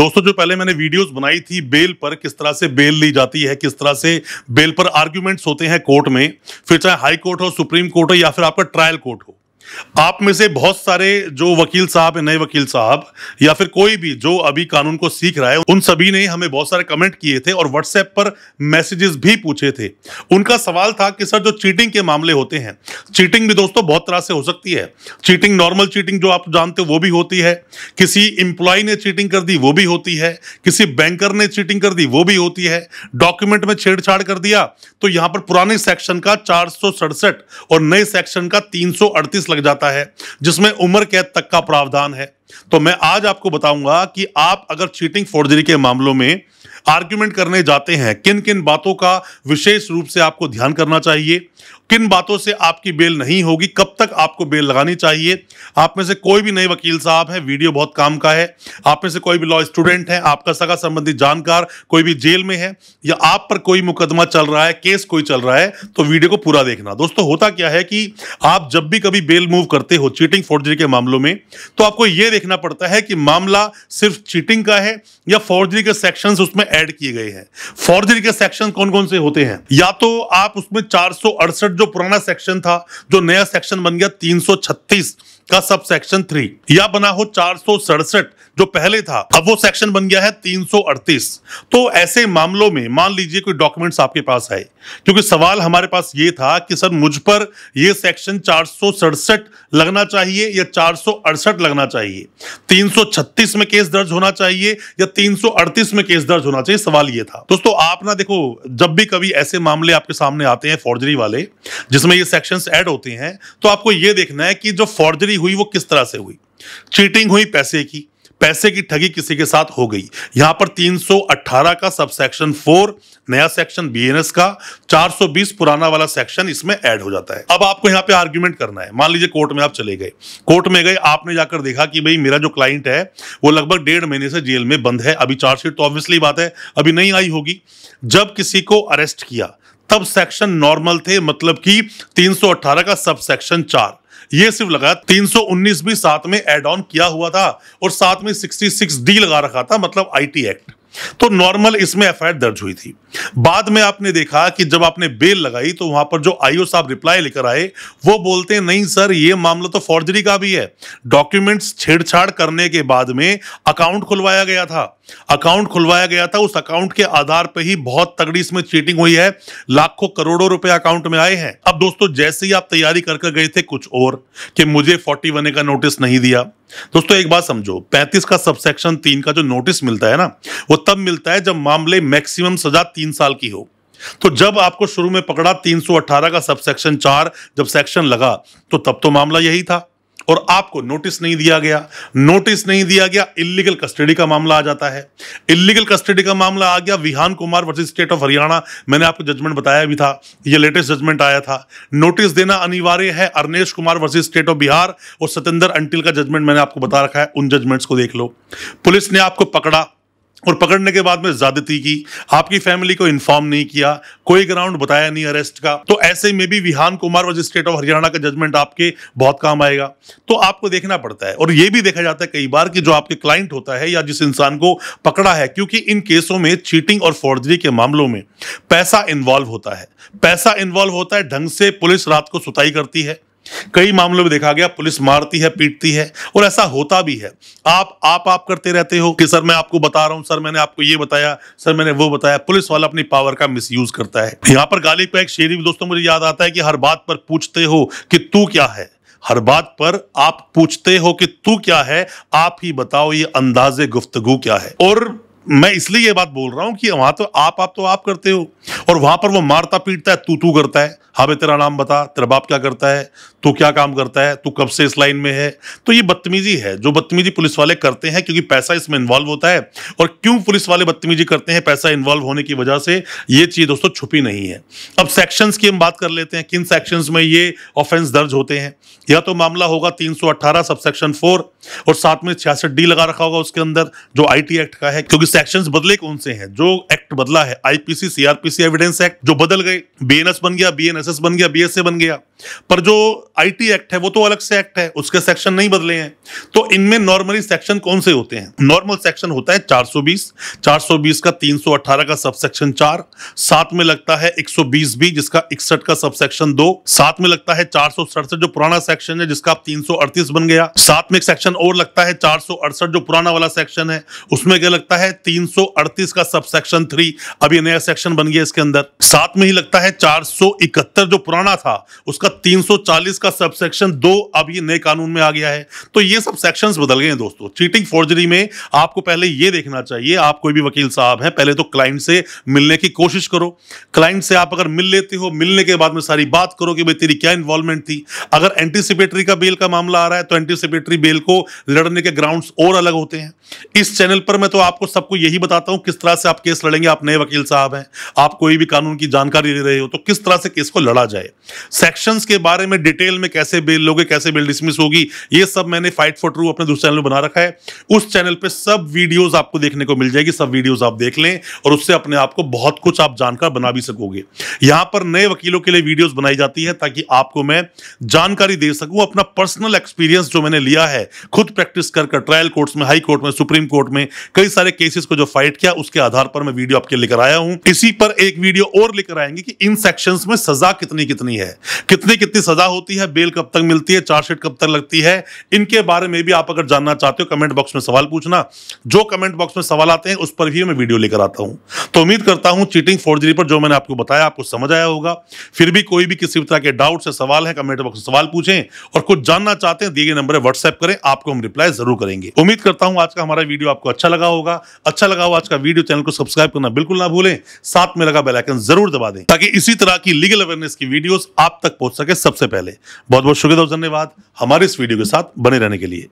दोस्तों जो पहले मैंने वीडियोस बनाई थी बेल पर, किस तरह से बेल ली जाती है, किस तरह से बेल पर आर्ग्यूमेंट्स होते हैं कोर्ट में, फिर चाहे हाई कोर्ट हो, सुप्रीम कोर्ट हो या फिर आपका ट्रायल कोर्ट हो। आप में से बहुत सारे जो वकील साहब हैं, नए वकील साहब या फिर कोई भी जो अभी कानून को सीख रहा है, उन सभी ने हमें बहुत सारे कमेंट किए थे और व्हाट्सएप पर मैसेजेस भी पूछे थे। उनका सवाल था कि सर जो चीटिंग के मामले होते हैं, चीटिंग भी दोस्तों बहुत तरह से हो सकती है। चीटिंग, नॉर्मल चीटिंग जो आप जानते हो वो भी होती है, किसी इंप्लॉय ने चीटिंग कर दी वो भी होती है, किसी बैंकर ने चीटिंग कर दी वो भी होती है, डॉक्यूमेंट में छेड़छाड़ कर दिया तो यहां पर पुराने सेक्शन का 467 और नए सेक्शन का 338 लग जाता है, जिसमें उम्र कैद तक का प्रावधान है। तो मैं आज आपको बताऊंगा कि आप अगर चीटिंग फोर्जरी के मामलों में आर्ग्यूमेंट करने जाते हैं, किन किन बातों का विशेष रूप से आपको ध्यान करना चाहिए, किन बातों से आपकी बेल नहीं होगी, कब तक आपको बेल लगानी चाहिए। आप में से कोई भी नए वकील साहब है, वीडियो बहुत काम का है। आप में से कोई भी लॉ स्टूडेंट है, आपका सगा संबंधी जानकार कोई भी जेल में है या आप पर कोई मुकदमा चल रहा है, केस कोई चल रहा है, तो वीडियो को पूरा देखना। दोस्तों होता क्या है कि आप जब भी कभी बेल मूव करते हो चीटिंग फोर्जरी के मामलों में, तो आपको यह देखना पड़ता है कि मामला सिर्फ चीटिंग का है या फोर्जरी के सेक्शंस उसमें ऐड किए गए हैं। फोर्जरी के सेक्शन कौन कौन से होते हैं? या तो आप उसमें 468 जो पुराना सेक्शन था, जो नया सेक्शन बन गया 336 का सब सेक्शन 3, या बना हो 467 जो पहले था, अब वो सेक्शन बन गया है 338। तो ऐसे मामलों में मान लीजिए कोई डॉक्यूमेंट्स आपके पास आए, क्योंकि सवाल हमारे पास ये था कि सर मुझ पर ये सेक्शन 467 लगना चाहिए या 468 लगना चाहिए, 336 में केस दर्ज होना चाहिए या 338 में केस दर्ज होना चाहिए, सवाल ये था। दोस्तों आप ना देखो, जब भी कभी ऐसे मामले आपके सामने आते हैं फॉर्जरी वाले, जिसमें ये सेक्शंस ऐड होते हैं, तो आपको ये देखना है कि जो फॉर्जरी हुई वो किस तरह से हुई। चीटिंग हुई पैसे की ठगी किसी के साथ हो गई, यहां पर 318 का सब सेक्शन 4 नया सेक्शन बीएनएस का, 420 पुराना वाला सेक्शन इसमें ऐड हो जाता है। अब आपको यहां पे आर्ग्यूमेंट करना है। मान लीजिए कोर्ट में आप चले गए, कोर्ट में गए, आपने जाकर देखा कि भाई मेरा जो क्लाइंट है वो लगभग 1.5 महीने से जेल में बंद है। अभी चार्जशीट तो ऑब्वियसली बात है अभी नहीं आई होगी। जब किसी को अरेस्ट किया तब सेक्शन नॉर्मल थे, मतलब कि 318 का सब सेक्शन 4, ये सिर्फ लगा। 319 भी साथ में एड ऑन किया हुआ था और साथ में 66D लगा रखा था, मतलब आईटी एक्ट। तो नॉर्मल इसमें एफआईआर दर्ज हुई थी। बाद में आपने देखा कि जब आपने बेल लगाई तो वहां पर जो आईओ साहब रिप्लाई लेकर आए, वो बोलते हैं नहीं सर ये मामला तो फॉर्जरी का भी है। डॉक्यूमेंट्स छेड़छाड़ करने के बाद में अकाउंट खुलवाया गया था, उस अकाउंट के आधार पर ही बहुत तगड़ी इसमें चीटिंग हुई है, लाखों करोड़ों रुपए अकाउंट में आए हैं। अब दोस्तों जैसे ही आप तैयारी करके गए थे कुछ और कि मुझे 41A का नोटिस नहीं दिया, दोस्तों एक बात समझो, 35 का सबसेक्शन 3 का जो नोटिस मिलता है ना, वो तब मिलता है जब मामले मैक्सिमम सजा 3 साल की हो। तो जब आपको शुरू में पकड़ा 318 का सबसेक्शन 4 जब सेक्शन लगा, तो तब तो मामला यही था और आपको नोटिस नहीं दिया गया। इल्लीगल कस्टडी का मामला आ जाता है। इल्लीगल कस्टडी का मामला आ गया, Vihan Kumar versus state of Haryana, मैंने आपको जजमेंट बताया भी था, ये लेटेस्ट जजमेंट आया था। नोटिस देना अनिवार्य है, Arnesh Kumar versus state of Bihar और सतेंद्र अंटिल का जजमेंट मैंने आपको बता रखा है, उन जजमेंट्स को देख लो। पुलिस ने आपको पकड़ा और पकड़ने के बाद में ज्यादती की, आपकी फैमिली को इन्फॉर्म नहीं किया, कोई ग्राउंड बताया नहीं अरेस्ट का, तो ऐसे में भी Vihan Kumar versus state of Haryana का जजमेंट आपके बहुत काम आएगा। तो आपको देखना पड़ता है और यह भी देखा जाता है कई बार कि जो आपके क्लाइंट होता है या जिस इंसान को पकड़ा है, क्योंकि इन केसों में चीटिंग और फॉर्जरी के मामलों में पैसा इन्वॉल्व होता है, ढंग से पुलिस रात को सुताई करती है। कई मामलों में देखा गया पुलिस मारती है, पीटती है और ऐसा होता भी है। आप करते रहते हो कि सर मैं आपको बता रहा हूं, सर मैंने आपको ये बताया, सर मैंने वो बताया। पुलिस वाला अपनी पावर का मिसयूज करता है। यहां पर गालिब का एक शेर भी दोस्तों मुझे याद आता है कि हर बात पर पूछते हो कि तू क्या है, हर बात पर आप पूछते हो कि तू क्या है, आप ही बताओ ये अंदाजे गुफ्तगू क्या है। और मैं इसलिए ये बात बोल रहा हूं कि वहां तो आप करते हो और वहां पर वो मारता पीटता है, तू करता है। हाँ भाई तेरा नाम बता, तेरा बाप क्या करता है, तू क्या काम करता है, तू कब से इस लाइन में है। तो ये बदतमीजी है जो बदतमीजी पुलिस वाले करते हैं, क्योंकि पैसा इसमें इन्वॉल्व होता है। और क्यों पुलिस वाले बदतमीजी करते हैं? पैसा इन्वॉल्व होने की वजह से। ये चीज दोस्तों छुपी नहीं है। अब सेक्शंस की हम बात कर लेते हैं, किन सेक्शंस में ये ऑफेंस दर्ज होते हैं। या तो मामला होगा 318 सबसेक्शन 4 और साथ में 66D लगा रखा होगा उसके अंदर, जो आईटी एक्ट का है, क्योंकि सेक्शंस बदले कौन से हैं? जो एक्ट बदला है आईपीसी, सीआरपीसी, एविडेंस एक्ट जो बदल गए, बीएनएस बन गया, बीएनएसएस बन गया, बीएसए बन गया। पर जो आईटी एक्ट है वो तो अलग से एक्ट है, उसके सेक्शन नहीं बदले हैं। तो इनमें नॉर्मली सेक्शन कौन से होते हैं? नॉर्मल सेक्शन होता है 420 का 318 का सबसेक्शन 4, साथ में लगता है 120 बी जिसका 61 का सबसेक्शन 2, साथ में लगता है 467 जो पुराना सेक्शन है जिसका 338 बन गया, साथ में एक सेक्शन और लगता है 468 जो पुराना वाला सेक्शन है, उसमें क्या लगता है 338 का सबसेक्शन 3, अब ये नया सेक्शन बन गया इसके अंदर। साथ में ही लगता है 471 जो पुराना था उसका 340 का सबसेक्शन 2, अब ये नए कानून में आ गया है। तो ये सब सेक्शंस बदल गए हैं दोस्तों। चीटिंग फॉर्जरी में आपको पहले ये देखना चाहिए, आप कोई भी वकील साहब हैं, पहले तो क्लाइंट से मिलने की कोशिश करो। क्लाइंट से आप अगर मिल लेते हो, मिलने के बाद में सारी बात करो कि भाई तेरी क्या इन्वॉल्वमेंट थी। अगर एंटीसिपेटरी का बेल का मामला आ रहा है तो एंटीसिपेटरी बेल को लड़ने के ग्राउंड्स और अलग होते हैं। इस चैनल पर मैं तो आपको सबको यही बताता हूं किस तरह से आप केस लड़ेंगे। आप नए वकील साहब हैं, आप कोई भी कानून की जानकारी ले रहे हो तो किस तरह से केस को लड़ा जाए, सेक्शंस के बारे में डिटेल में कैसे बेल लोगे, कैसे बेल डिसमिस होगी, ये सब मैंने फाइट फॉर ट्रू अपने दूसरे चैनल में बना रखा है। उस चैनल पे सब वीडियोस आपको देखने को मिल जाएगी, सब वीडियोस आप देख लें और उससे अपने आप को बहुत कुछ आप जानकार बना भी सकोगे। यहां पर नए वकीलों के लिए वीडियोस बनाई जाती है ताकि आपको मैं जानकारी दे सकूं, अपना पर्सनल एक्सपीरियंस जो मैंने लिया है खुद प्रैक्टिस कर ट्रायल कोर्ट्स में, हाई कोर्ट में, सुप्रीम कोर्ट में कई सारे केसेस को जो फाइट किया, उसके आधार पर मैं वीडियो आपके लेकर आया हूं। इसी पर एक वीडियो और लेकर आएंगे कि इन सेक्शंस में सजा कितनी कितनी है, कितनी कितनी सजा होती है, बेल कब तक मिलती है, चार्जशीट कब तक लगती है। इनके बारे में भी आप अगर जानना चाहते हो कमेंट बॉक्स में सवाल पूछना, जो कमेंट बॉक्स में सवाल आते हैं उस पर भी मैं वीडियो लेकर आता हूं। तो उम्मीद करता हूं चीटिंग फॉर्जरी पर जो मैंने आपको बताया आपको समझ आया होगा। फिर भी कोई भी किसी तरह के डाउट से सवाल है कमेंट बॉक्स में सवाल पूछें और कुछ जानना चाहते हैं दिए गए नंबर पर व्हाट्सएप करें, आपको हम रिप्लाई जरूर करेंगे। उम्मीद करता हूं आज का हमारा वीडियो आपको अच्छा लगा होगा। अच्छा लगा हो आज का वीडियो, चैनल को सब्सक्राइब करना बिल्कुल ना भूलें, साथ में लगा बेल आइकन जरूर दबा दें ताकि इसी तरह की लीगल अवेयरनेस की वीडियोस आप तक पहुंच सके सबसे पहले। बहुत बहुत शुक्रिया और धन्यवाद हमारे इस वीडियो के साथ बने रहने के लिए।